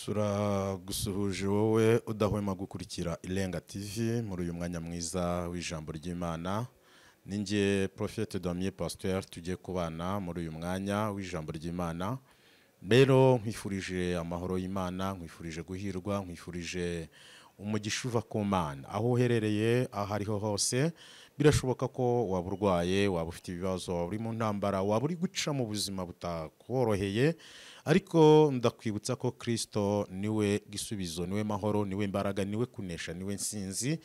turagusuhuje wowe udahwema gukurikira Irenga TV muri uyu mwanya mwiza w'ijambo ry'Imana. Ninjye Prophète Damien Pasteur tugiye kubana muri uyu mwanya w'ijambo ry'Imana. Rero nkwifurije amahoro y'Imana, nkwifurije guhirwa, nkwifurije umugisha uva ku Mana. Aho uherereye aho ariho hose, birashoboka ko waba urwaye, waba ufite ibibazo, waba uri mu ntambara, waba uri guca mu buzima butakoroheye, ariko ndakwibutsa ko Kristo niwe gisubizo, niwe mahoro, niwe imbaraga, niwe kunesha, niwe nsinzi.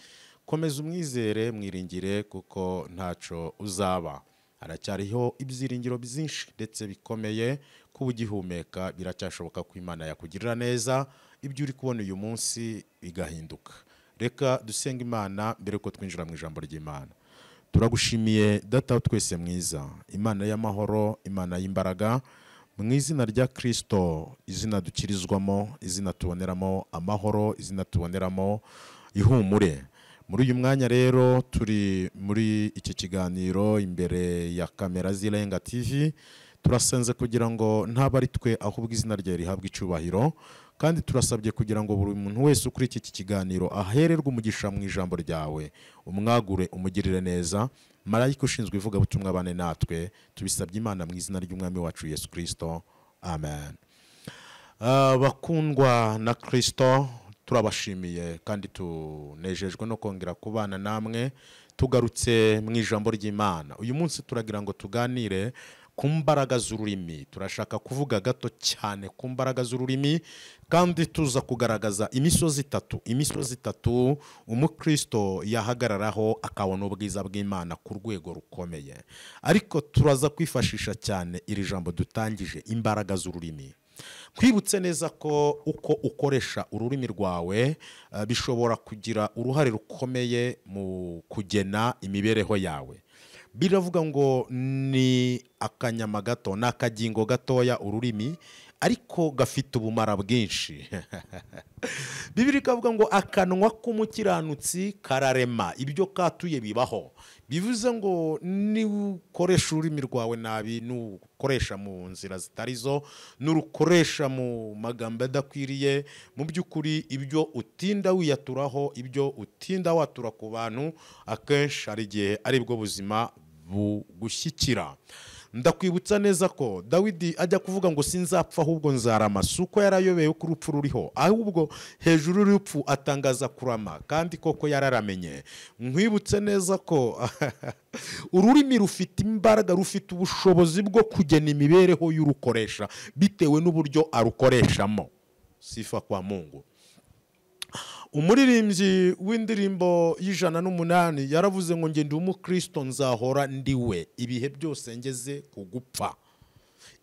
Komeza umwizere, mwiringire kuko ntaco uzaba. Haracyariho ibyiringiro byinshi ndetse bikomeye ko ugihumeka biracyashoboka ko Imana yakugirira neza, ibyo uri kubona uyu munsi bigahinduka. Reka dusenga Imana mbere ko twinjira mu ijambo ry'Imana. Turagushimiye Data twese mwiza, Imana y'amahoro, Imana y'imbaraga, mu izina rya Kristo, izina dukirizwamo, izina tuboneramo amahoro, izina tuboneramo ihumure. Muri uyu mwanya rero turi muri iki kiganiro imbere ya kamera z'Irenga TV, turasenze kugira ngo ntaba ari twe ahubwo izina rye rihabwe icubahiro, kandi turasabye kugira ngo buri muntu wese ukuri iki kiganiro ahererwe umugisha mu ijambo ryawe, umwagure umugirire neza. Marayika ushinzwe ivuga butumwa bane natwe, tubisabye Imana mu izina ry'umwami wacu Yesu Kristo, amen. Bakundwa na Kristo, turabashimiye kandi tunejejwe no kongera kubana namwe tugarutse mu ijambo ry'Imana. Uyu munsi turagira ngo tuganire ku mbaraga z'ururimi. Turashaka kuvuga gato cyane ku mbaraga z'ururimi, kandi tuza kugaragaza imisozi itatu umukristo yahagararaho akabona ubwiza bw'Imana ku rwego rukomeye. Ariko turaza kwifashisha cyane iri jambo dutangije, imbaraga z'ururimi. Kwibutse neza ko uko ukoresha ururimi rwawe bishobora kugira uruhare rukomeye mu kugena imibereho yawe. Biravuga ngo ni akanyama gato, ni akagingo gatoya ururimi, ariko gafite ubumara bwinshi. Bibiri kavuga ngo akanwa k'umukiranutsi kararema, ibyo katuye bibaho. Bivuze ngo ni ukoresha ururimi rwawe nabi, nukoresha mu nzira zitarizo, nurukoresha mu magambo adakwiriye, mu by'ukuri ibyo utinda wiyaturaho, ibyo utinda watura ku bantu, akenshi hari igihe ari bwo buzima bugushyikira. Ndakwibutsa neza ko Dawidi ajya kuvuga ngo sinzapfa ahubwo nzarama, suko yarayobeye ko urupfu ruriho, ahubwo hejuru y'urupfu atangaza kurama, kandi koko yararamenye. Nkwibutse neza ko ururimi rufite imbaraga, rufite ubushobozi bwo kugena imibereho y'urukoresha bitewe n'uburyo arukoreshamo. Sifa kwa Mungu. Umuririmbyi w'indirimbo y'108 yaravuze ngo nge ndi umukristo nzahora ndiwe ibihe byose ngeze ku gupfa.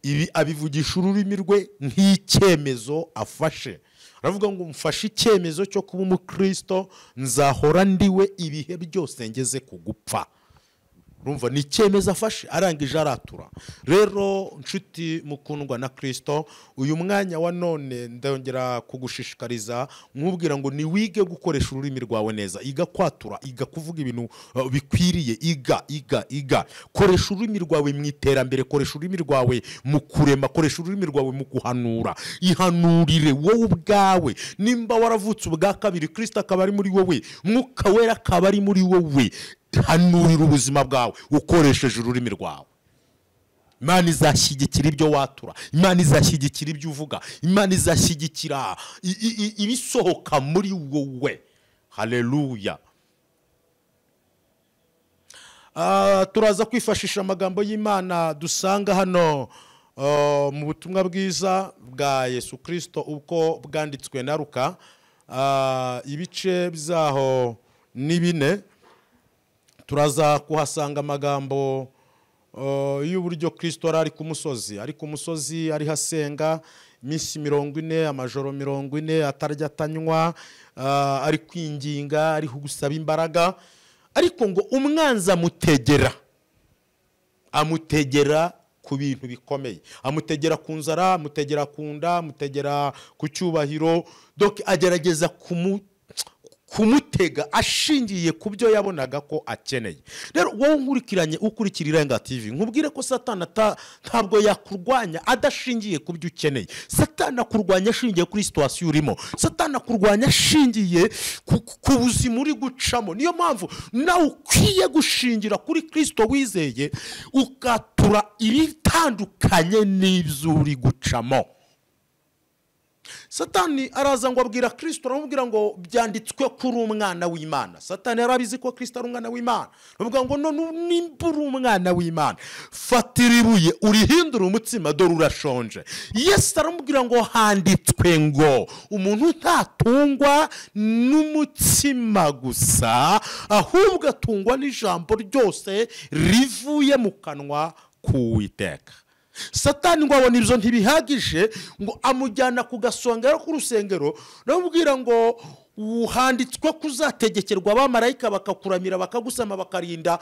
Ibi abivugisha ururimi rwe nk'icyemezo afashe. Aravuga ngo mfashe icyemezo cyo kuba umukristo nzahora ndiwe ibihe byose ngeze ku gupfa. Urumva ni icyemezo afashe, arangije aratura. Rero nshuti mukundwa na Kristo, uyu mwanya wa none ndongera kugushishikariza nkubwira ngo ni wige gukoresha ururimi rwawe neza, iga kwatura, iga kuvuga ibintu bikwiriye, iga koresha ururimi rwawe mu iterambere, koresha ururimi rwawe mu kurema, koresha ururimi rwawe mu guhanura. Ihanurire wowe ubwawe. Nimba waravutse ubwa kabiri, Kristo akaba ari muri wowe, Mwuka Wera akaba ari muri wowe, hanurira ubuzima bwawe ukoresheje ururimi rwawe. Imana izashyigikira ibyo watura, Imana izashyigikira ibyo uvuga, Imana izashyigikira ibisohoka muri wowe. Haleluya. Turaza kwifashisha amagambo y'Imana dusanga hano mu butumwa bwiza bwa Yesu Kristo uko bwanditswe na Luka, ibice byaho ni 4. Turaza kuhasanga amagambo y'uburyo Kristo ari ku musozi, ari hasenga iminsi 40, amajoro 40, atarya atanywa, ari kwinginga, ari gusaba imbaraga. Ariko ngo umwanzi amutegera ku bintu bikomeye, amutegera ku nzara, amutegera ku nda, amutegera ku cyubahiro. Donc agerageza kumutega ashingiye ku byo yabonaga ko akeneye. Rero wowe nkurikiranye ukurikira Irenga TV, nkubwire ko Satani ntabwo yakurwanya adashingiye ku byo ukeneye. Satani akurwanya ashingiye kuri situation urimo. Satani akurwanya ashingiye ku buzima uri gucamo. Niyo mpamvu nawe ukwiye gushingira kuri Kristo wizeye, ugatura ibitandukanye n'ibyo uri gucamo. Satani araza ngo abwira Kristo, aramubwira ngo byanditswe kuri umwana w'Imana. Satani yarabizi ko Kristo ari umwana w'Imana. Avuga ngo none nimba uri umwana w'Imana, fatira ibuye urihindura umutsima, dore urashonje. Yesu aramubwira ngo handitswe ngo umuntu ntatungwa n'umutsima gusa, ahubwo atungwa n'ijambo ryose rivuye mu kanwa k'Uwiteka. Satani ngo abona ibyo ntibihagije, ngo amujyana ku gasongero k'urusengero, aramubwira ngo handitswe kuzategekerwa abamarayika bakakuramira, bakagusama, bakarinda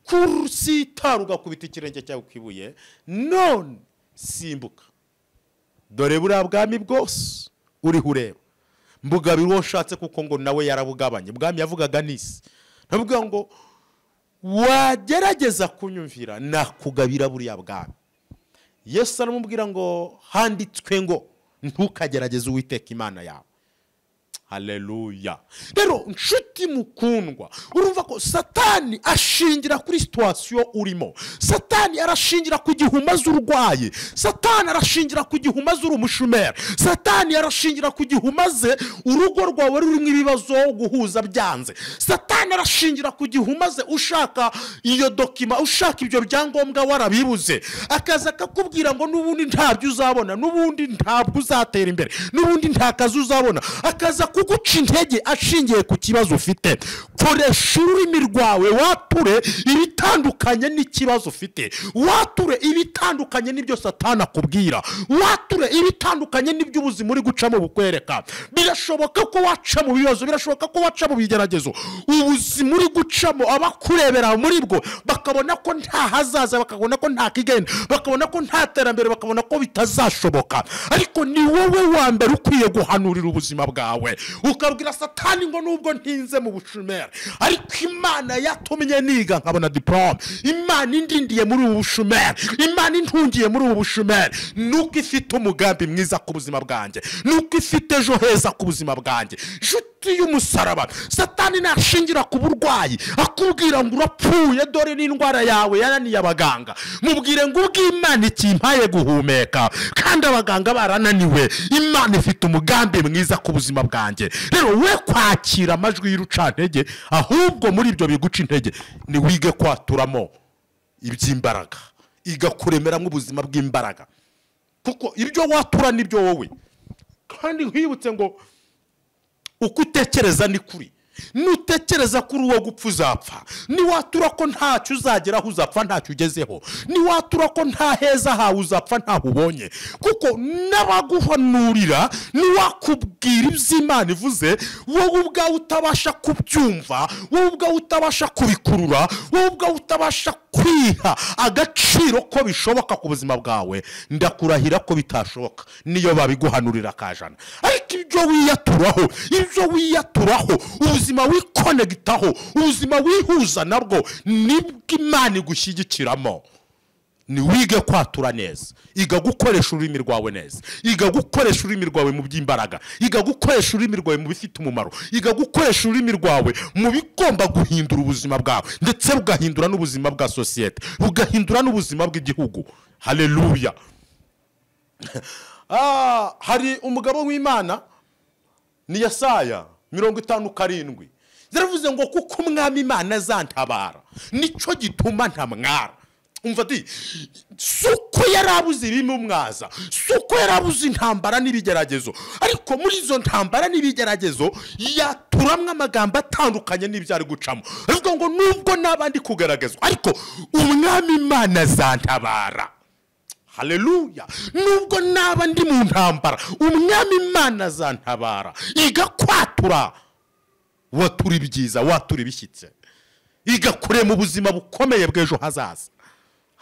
kurusitara, ugakubita ikirenge cyawe ku ibuye. None simbuka, dore buriya bwami bwose uriho ureba, mbugabira uwo nshatse, kuko ngo nawe yarabugabanye. Ubwami yavugaga n'isi. Aramubwira ngo wagerageza kunyumvira, nakugabira buriya bwami. Yesu aramubwira ngo handitswe ngo ntukagerageze Uwiteka Imana yawe. Haleluya. Rero nshuti mukundwa, urumva ko Satani ashingira kuri situation urimo. Satani arashingira ku gihe umaze urwaye. Satani arashingira ku gihe umaze uri umushumeri. Satani arashingira ku gihe umaze urugo rwawe rurimo ibibazo guhuza byanze. Satani arashingira ku gihe umaze ushaka iyo dokima, ushaka ibyo byangombwa warabibuze, akaza akakubwira ngo nubundi ntabyo uzabona, nubundi ntabwo uzatera imbere, nubundi nta kazi uzabona, akaza kuguca intege ashingiye ku kibazo ufite. Koresha ururimi rwawe wature ibitandukanye n'ikibazo ufite, wature ibitandukanye n'ibyo Satani akubwira, wature ibitandukanye n'ibyo ubuzima uri gucamo bukwereka. Birashoboka ko waca mu bibazo, birashoboka ko waca mu bigeragezo, ubuzima uri gucamo abakurebera muri bwo bakabona ko nta hazaza, bakabona ko nta kigenda, bakabona ko nta terambere, bakabona ko bitazashoboka. Ariko ni wowe wa mbere ukwiye guhanurira ubuzima bwawe, ukabwira Satani ngo nubwo ntinze mu bushumeri, ariko Imana yatumye niga nkabona diplome, Imana indindiye muri ubu bushumeri, Imana intungiye muri ubu bushumeri, nuko ifite umugambi mwiza ku buzima bwanjye, nuko ifite ejo heza ku buzima bwanjye. Nshuti y'umusaraba, Satani nashingira ku burwayi akubwira ngo urapfuye, dore n'indwara yawe yananiye abaganga, mubwire ngo ubw'Imana ikimpaye guhumeka kandi abaganga barananiwe, Imana ifite umugambi mwiza ku buzima bwanjye. Rero we kwakira amajwi y'urucantege, ahubwo muri ibyo biguca intege ni wige kwaturamo iby'imbaraga, igakuremeramo ubuzima bw'imbaraga, kuko ibyo watura nibyo wowe. Kandi nkwibutse ngo uko utekereza ni kuri. Nutekereza kuri uwo gupfa uzapfa, niwatura ko ntacyo uzageraho uzapfa ntacyo ugezeho, niwatura ko nta heza hawe uzapfa ntaho ubonye, kuko n'abaguhanurira niwakubwira iby'Imana ivuze, wowe ubwawe utabasha kubyumva, wowe ubwawe utabasha kubikurura, wowe ubwawe utabasha kwiha agaciro ko bishoboka ku buzima bwawe, ndakurahira ko bitashoboka niyo babiguhanurira kajana. Ariko ibyo wiyaturaho, ubuzima wikonegitaho, ubuzima wihuza nabwo, nibwo Imana igushyigikiramo. Ni wige kwatura neza, iga gukoresha ururimi rwawe neza, iga gukoresha ururimi rwawe mu by'imbaraga, iga gukoresha ururimi rwawe mu bifite umumaro, iga gukoresha ururimi rwawe mu bigomba guhindura ubuzima bwawe, ndetse rugahindura n'ubuzima bwa sosiyete, rugahindura n'ubuzima bw'igihugu. Haleluya. Hari umugabo w'Imana ni Yesaya 57, zaravuze ngo kuko umwami Imana azantabara nico gituma ntamwara. Umva di, suko yarabuze ibimumwaza, suko yarabuze intambara n'ibigeragezo, ariko muri izo ntambara n'ibigeragezo yaturamwe amagambo atandukanye n'ibyo ari gucamo. Avuga ngo nubwo nabandi kugaragazwa, ariko umwami Imana azantabara. Haleluya. Nubwo naba ndi mu ntambara, umwami Imana azantabara. Iga kwatura, watura ibyiza, watura ibishyitse, iga kurema ubuzima bukomeye bw'ejo hazaza.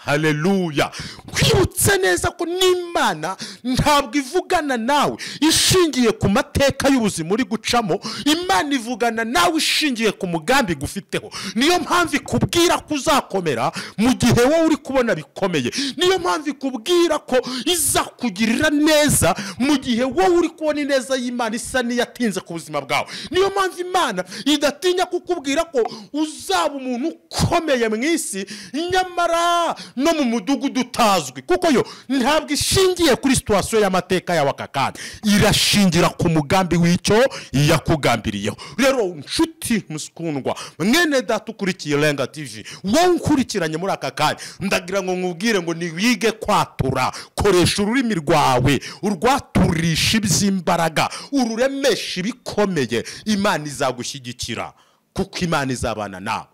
Haleluya. Kwibutse neza ko n'Imana ntabwo ivugana nawe ishingiye ku mateka y'ubuzima uri gucamo. Imana ivugana nawe ishingiye ku mugambi gufiteho. Niyo mpamvu ikubwira ko uzakomera mu gihe wowe uri kubona bikomeye. Niyo mpamvu ikubwira ko iza kugirira neza mu gihe wowe uri kubona ineza y'Imana isa n'iyatinze ku buzima bwawe. Niyo mpamvu Imana idatinya kukubwira ko uzaba umuntu ukomeye mu isi, nyamara no mu mudugudu utazwi, kuko yo ntabwo ishingiye kuri situation y'amateka yawe akakana, irashingira ku mugambi w'icyo yakugambiriyeho. Rero nshuti muskundwa, mwene data ukurikiye Lenga TV, wowe ukurikiranye muri aka kanya, ndagira ngo nkubwire ngo niwige kwatura. Koresha ururimi rwawe urwaturisha iby'imbaraga, ururemesha ibikomeye. Imana izagushyigikira kuko Imana izabana nawe.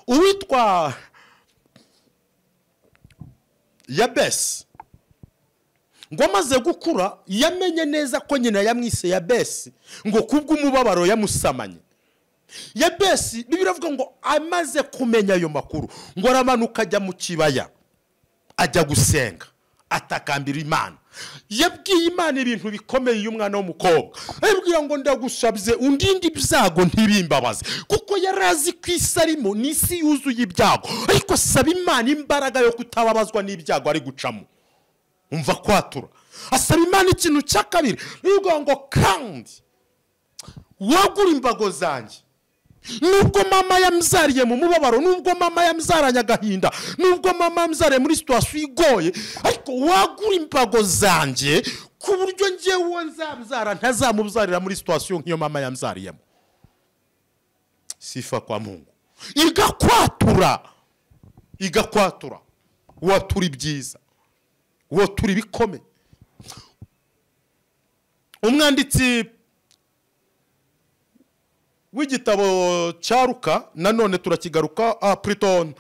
Uwitwa Yabesi ngo amaze gukura yamenye neza ko nyina yamwise Yabesi ngo kubw'umubabaro yamusamanye. Yabesi biravuga ngo amaze kumenya ayo makuru ngo aramanuka ajya mu kibaya, ajya gusenga, atakambira Imana. Yabwiye Imana ibintu bikomeye y'umwana w'umukobwa. Aribwira ngo ndagusabye undinde ibyago ntibimbabaze, kuko yarazi ko isi arimo n'isi yuzuye ibyago. Ariko saba Imana imbaraga yo kutababazwa n'ibyago ari gucamo. Umva kwatura. Asaba Imana ikintu cya kabiri, bivuga ngo kandi wagura imbago zanjye. Nubwo mama yamzariye mu mubabaro, nubwo mama yamzaranye agahinda, nubwo mama yamzariye muri situation igoye, ariko wagura imbago zanjye ku buryo njyewe nzabyara ntazamubzarira muri situation nk'iyo mama yamzariyemo. Sifa kwa Mungu. Igakwatura. Watura ibyiza, watura ibikomeye. Umwanditsi w'igitabo cya Luka, nanone turakigaruka Pliton,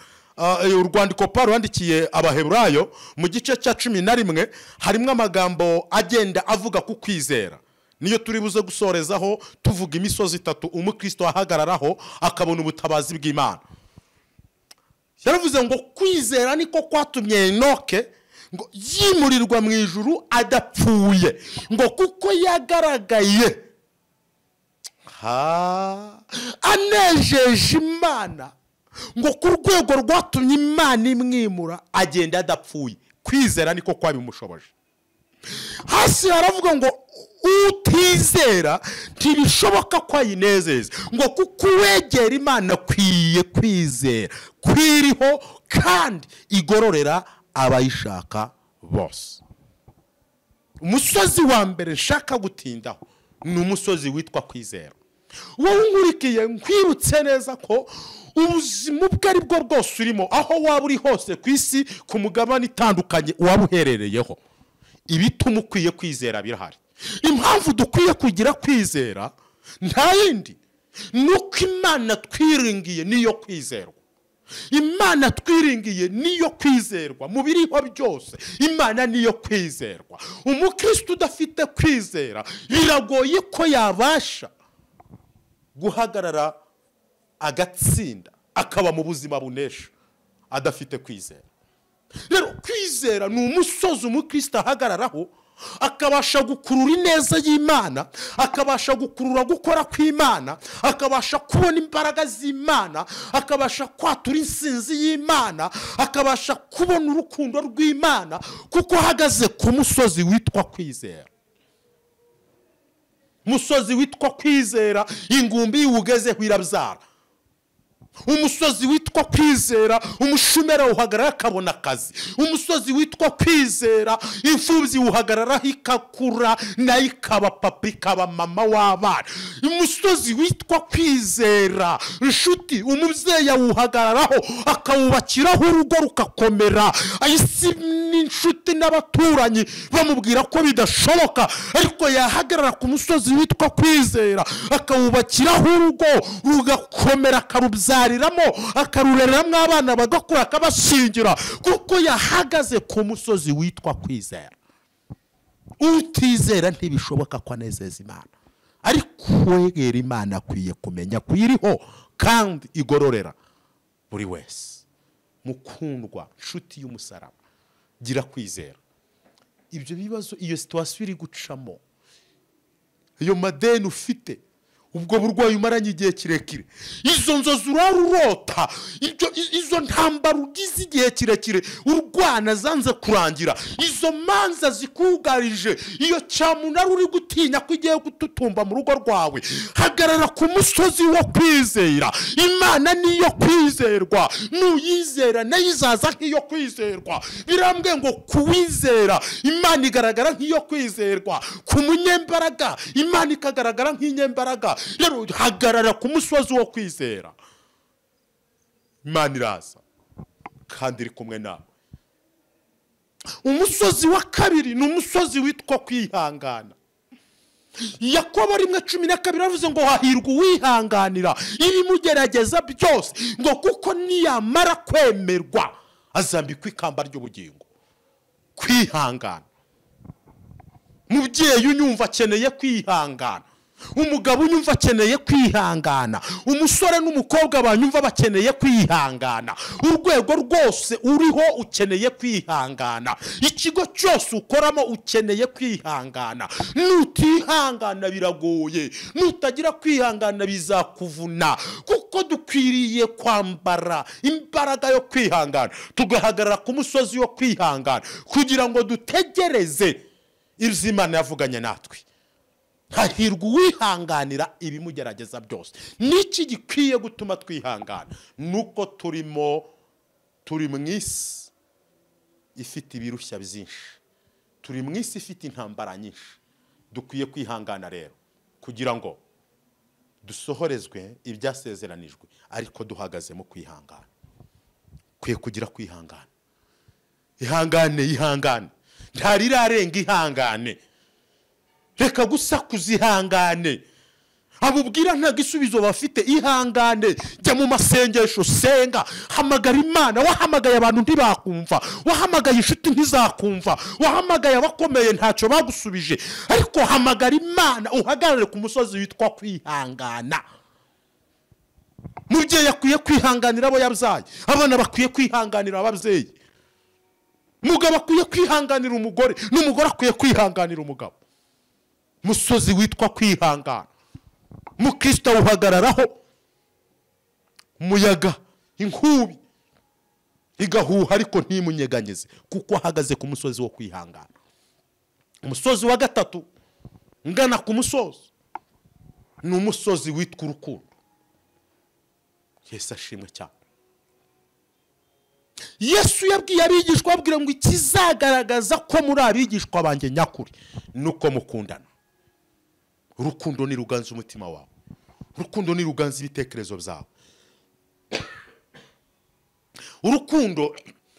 urwandiko Paulo yandikiye Abaheburayo mu gice cya 11 harimo amagambo agenda avuga ku kwizera. Niyo turi buze gusorezaho tuvuga imisozi 3 umukristo ahagararaho akabona ubutabazi bw'Imana. Yaravuze ngo kwizera niko kwatumye Enoke ngo yimurirwa mu ijuru adapfuye, ngo kuko yagaragaye anejeje Imana, ngo ku rwego rwatumye Imana imwimura agenda adapfuye. Kwizera niko kwabimushoboje. Hasi haravuga ngo utizera ntibishoboka ko ayinezeza, ngo kuko wegera Imana kwiye kwizera kwiriho kandi igororera abayishaka bose. Umusozi wa mbere nshaka gutindaho ni umusozi witwa kwizera. Wowe nkurikiye nkwibutse neza ko ubuzima ubwo ari bwo bwose urimo, aho waba uri hose ku isi, ku mugabane itandukanye waba uherereyeho, ibituma ukwiye kwizera birahari. Impamvu dukwiye kugira kwizera nta yindi, nuko Imana twiringiye niyo kwizerwa. Imana twiringiye niyo kwizerwa mu biriho byose. Imana niyo kwizerwa. Umukristo udafite kwizera biragoye ko yabasha guhagarara agatsinda akaba mu buzima bunesha adafite kwizera. Rero kwizera ni umusozi umukristo ahagararaho akabasha gukurura ineza y'Imana, akabasha gukurura gukora kw'Imana, akabasha kubona imbaraga z'Imana, akabasha kwatura insinzi y'Imana, akabasha kubona urukundo rw'Imana, kuko ahagaze ku musozi witwa kwizera. Umusozi witwa kwizera ingumbi iwugezeho irabyara. Umusozi witwa kwizera umushumera uhagarara akabona akazi. Umusozi witwa kwizera imfubyi uhagarara ikakura nayo ikaba papa ikaba mama w'abana. Umusozi witwa kwizera inshuti umubyeyi awuhagararaho akawubakiraho urugo rukakomera. Ayisi n'inshuti n'abaturanyi bamubwira ko bidashoboka, ariko yahagarara ku musozi witwa kwizera akawubakiraho urugo rugakomera, akarubyara akarureramo abana bagakura akabashingira, kuko yahagaze ku musozi witwa kwizera. Utizera ntibishoboka ko anezeza Imana, ariko wegera Imana akwiye kumenya kwiriho kandi igororera buri wese. mukundwa nshuti y'umusaraba, gira kwizera. Ibyo bibazo, iyo situation iri gucamo, iyo madeni ufite, ubwo burwayi umaranye igihe kirekire, izo nzozi urarurota, izo ntambara ugize igihe kirekire urwana zanze kurangira, izo manza zikugarije, iyo cyamunara uri gutinya ko igiye gututumba mu rugo rwawe, hagarara ku musozi wo kwizera. Imana niyo kwizerwa, nuyizera nayo izaza nk'iyo kwizerwa. Birambwe ngo kuwizera Imana igaragara nk'iyo kwizerwa, ku munyembaraga Imana ikagaragara nk'inyembaraga. Rero hagarara ku musozi wo kwizera, Imana iraza kandi iri kumwe nawe. Umusozi wa kabiri ni umusozi witwa kwihangana. Yakobo 1:12 avuze ngo hahirwa uwihanganira ibimugerageza byose, ngo kuko niyamara kwemerwa azambikwa ikamba ry'ubugingo. Kwihangana. Mubyeyi unyumva akeneye kwihangana, umugabo unyumva akeneye kwihangana, umusore n'umukobwa banyumva bakeneye kwihangana, urwego rwose uriho ukeneye kwihangana, ikigo cyose ukoramo ukeneye kwihangana. Nutihangana biragoye, nutagira kwihangana bizakuvuna, kuko dukwiriye kwambara imbaraga yo kwihangana, tugahagarara ku musozi wo kwihangana kugira ngo dutegereze ibyo Imana yavuganye natwe. Hahirwa uwihanganira ibimugerageza byose. Niki gikwiye gutuma twihangana? Nuko turi mu isi ifite ibirushya byinshi, turi mu isi ifite intambara nyinshi. Dukwiye kwihangana rero kugira ngo dusohorezwe ibyasezeranijwe, ariko duhagaze mu kwihangana. Kwiye kugira kwihangana. Ihangane ntarirarenga ihangane. Reka gusakuza ihangane. Abubwira nta gisubizo bafite, ihangane. Jya mu masengesho, senga, hamagara Imana. Wahamagaye abantu ntibakumva, wahamagaye inshuti ntizakumva, wahamagaye abakomeye ntacyo bagusubije, ariko hamagara Imana, uhagarare ku musozi witwa kwihangana. Mubyeyi akwiye kwihanganira abo yabyaye, abana bakwiye kwihanganira ababyeyi, umugabo akwiye kwihanganira umugore, n'umugore akwiye kwihanganira umugabo. Musozi witwa kwihangana. Mukristo uhagararaho, umuyaga, inkubi igahuha ariko ntimunyeganyeze, kuko ahagaze ku musozi wo kwihangana. Umusozi wa gatatu ngana ku musozi ni umusozi witwa urukundo. Yesu ashimwe cyane. Yesu yabwiye abigishwa, ababwira ngo ikizagaragaza ko muri abigishwa banjye nyakuri nuko mukundana. Urukundo ni ruganza umutima wawe, urukundo ni ruganza ibitekerezo byawe, urukundo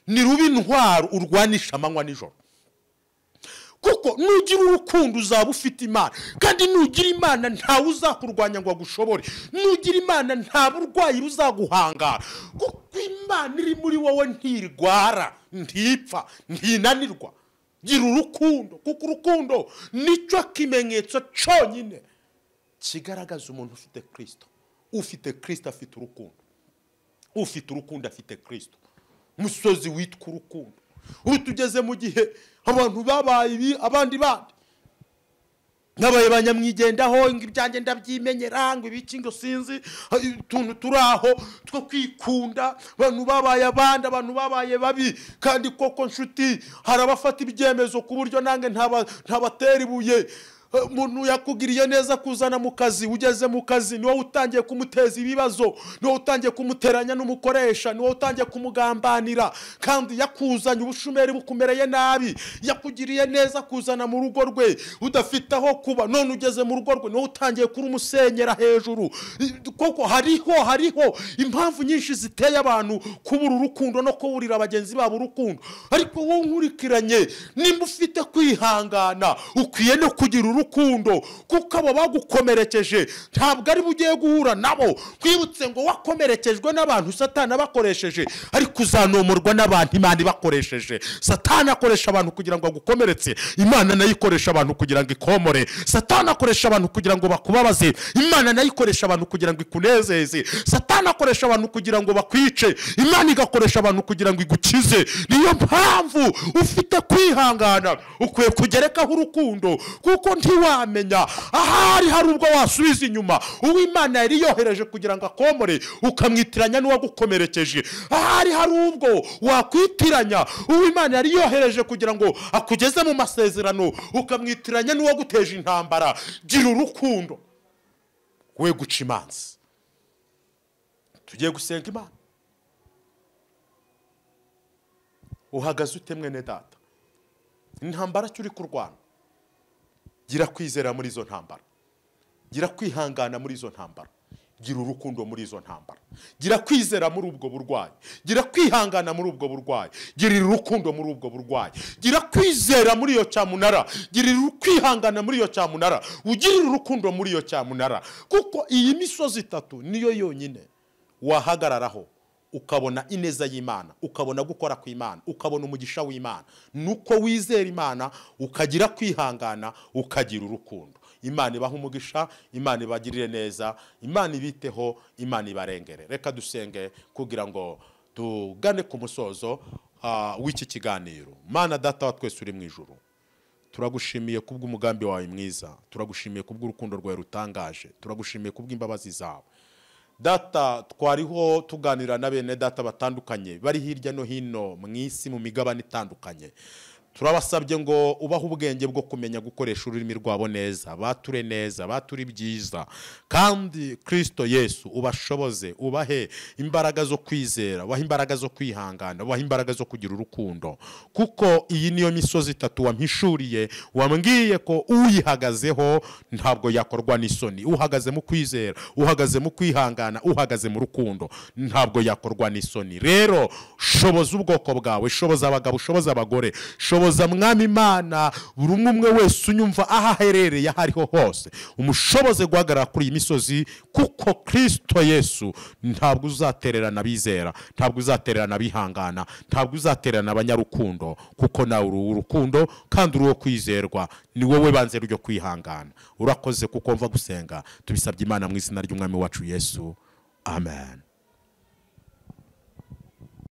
ni rubi intwaro urwanisha amanywa nijoro. Kuko nugira urukundo uzaba ufite Imana, kandi nugira Imana ntawe uzakurwanya ngo agushobore. Nugira Imana nta burwayi buzaguhangara, kuko Imana iri muri wowe ntirwara, ntipfa, ntinanirwa. Gira urukundo, kuko urukundo nicyo kimenyetso cyonyine kigaragaza umuntu ufite Kristo. Ufite Kristo afite urukundo, ufite urukundo afite Kristo. Musozi witwa urukundo. Ubu tugeze mu gihe abantu babaye abandi nabaye banyamwigendaho, ngo ibyanjye ndabyimenyera, ngo ibiki ngo sinzi, tuntu turaho two kwikunda. Abantu babaye abandi, abantu babaye babi, kandi koko nshuti harabafata ibyemezo ku buryo nange ntabatera ibuye. Umuntu yakugiriye neza kuzana mu kazi, ugeze mu kazi niwo utangiye kumuteza ibibazo, niwo utangiye kumuteranya n'umukoresha, niwo utangiye kumugambanira, kandi yakuzanye ubushumeri bukumereye nabi. Yakugiriye neza kuzana mu rugo rwe udafite aho kuba, none ugeze mu rugo rwe niwo utangiye kuri umusenyera hejuru. Koko hariho impamvu nyinshi ziteye abantu kubura urukundo no kuburira abagenzi babo urukundo. Ariko wowe nkurikiranye, nimba ufite kwihangana, ukwiye no kugira urukundo, kuko abo bagukomerekeje ntabwo ari bugiye guhura nabo. Twibutse ngo wakomerekejwe n'abantu Satani abakoresheje, ariko uzanomorwa n'abantu Imana ibakoresheje. Satani akoresha abantu kugira ngo agukomeretse, Imana nayo ikoresha abantu kugira ngo ikomore. Satani akoresha abantu kugira ngo bakubabaze, Imana nayo ikoresha abantu kugira ngo ikunezeze. Satani akoresha abantu kugira ngo bakwice, Imana igakoresha abantu kugira ngo igukize. Niyo mpamvu ufite kwihangana, ukwiye kugerekaho urukundo, kuko ntiwamenya ahari hari ubwo wasubiza inyuma uwo Imana yari yohereje kugira ngo akomore, ukamwitiranya n'uwagukomerekeje. Ahari hari ubwo wakwitiranya uwo Imana yari yohereje kugira ngo akugeze mu masezerano, ukamwitiranya n'uwaguteje intambara. Gira urukundo, we guca imanza. Tugiye gusenga Imana. Uhagaze ute mwene data? Intambara cyuri kurwana, gira kwizera muri izo ntambara, gira kwihangana muri izo ntambara, gira urukundo muri izo ntambara, gira kwizera muri ubwo burwayi, gira kwihangana muri ubwo burwayi, gira urukundo muri ubwo burwayi, gira kwizera muri iyo cyamunara, gira kwihangana muri iyo cyamunara, ugirire urukundo muri iyo cyamunara. Kuko iyi misozi itatu niyo yonyine wahagararaho ukabona ineza y'Imana, ukabona gukora kw'Imana, ukabona umugisha w'Imana. Nuko wizera Imana, ukagira kwihangana, ukagira urukundo. Imana ibaha umugisha, Imana ibagirire neza, Imana ibiteho, Imana ibarengere. Reka dusenge kugira ngo tugane ku musozo w'iki kiganiro. Mana Data wa twese uri mu ijuru, turagushimiye kubw'umugambi wawe mwiza, turagushimiye kubw'urukundo rwawe rutangaje, turagushimiye kubw'imbabazi zawe. Data, twariho tuganira na bene data batandukanye bari hirya no hino mu isi, mu migabane itandukanye. Turabasabye ngo ubahe ubwenge bwo kumenya gukoresha ururimi rwabo neza, bature neza, bature byiza. Kandi Kristo Yesu ubashoboze, ubahe imbaraga zo kwizera, ubahe imbaraga zo kwihangana, ubahe imbaraga zo kugira urukundo. Kuko iyi niyo misozi itatu wampishuriye, wambwiye ko uyihagazeho ntabwo yakorwa n'isoni. Uhagaze mu kwizera, uhagaze mu kwihangana, uhagaze mu rukundo, ntabwo yakorwa n'isoni. Rero shoboza ubwoko bwawe, shoboza abagabo, shoboza abagore, shoboza Mwami Imana buri umwe wese unyumva ahaherereye ahariho hose, umushoboze guhagarara kuri iyi misozi. Kuko Kristo Yesu ntabwo uzatererana abizera, ntabwo uzatererana abihangana, ntabwo uzatererana abanyarukundo, kuko nawe uri urukundo kandi uri uwo kwizerwa. Ni wowe banze ryo kwihangana. Urakoze kuko mva gusenga tubisabye Imana mu izina ry'Umwami wacu Yesu, amen.